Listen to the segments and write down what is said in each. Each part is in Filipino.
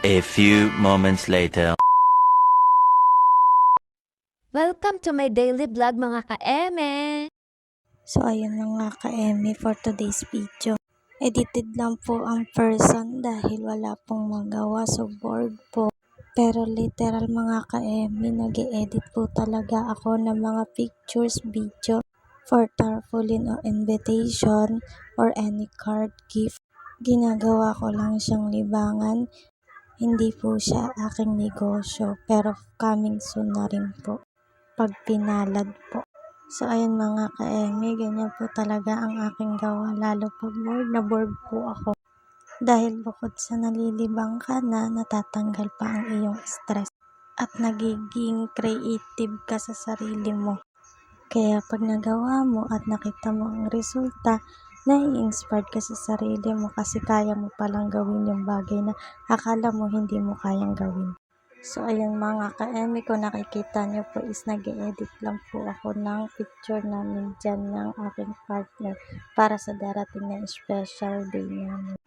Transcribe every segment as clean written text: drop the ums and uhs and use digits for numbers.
A few moments later. Welcome to my daily vlog mga ka-eme! So ayun na nga ka-eme for today's video. Edited lang po ang person dahil wala pong magawa, so bored po. Pero literal mga ka-eme, nag-edit po talaga ako ng mga pictures, video for tarpaulin o invitation or any card gift. Ginagawa ko lang siyang libangan, hindi po siya aking negosyo pero coming soon na rin po pag pinalad po. So ayun mga ka-eme, ganyan po talaga ang aking gawa, lalo pag bored na bored po ako. Dahil bukod sa nalilibang ka na, natatanggal pa ang iyong stress at nagiging creative ka sa sarili mo. Kaya pag nagawa mo at nakita mo ang resulta, nai-inspired ka sa sarili mo kasi kaya mo palang gawin yung bagay na akala mo hindi mo kayang gawin. So ayun mga ka-eme, kung nakikita nyo po is nag-edit lang po ako ng picture namin dyan ng aking partner para sa darating na special day namin.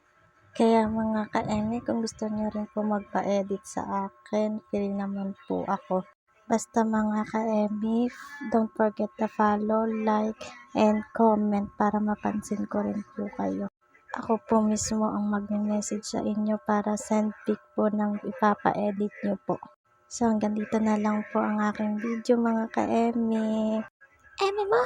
Kaya mga ka-eme, kung gusto nyo rin po magpa-edit sa akin, free naman po ako. Basta mga ka-eme, don't forget to follow, like, and comment para mapansin ko rin po kayo. Ako po mismo ang mag-message sa inyo para send pic po ng ipapa-edit nyo po. So hanggang dito na lang po ang aking video mga ka-eme. Eme mo!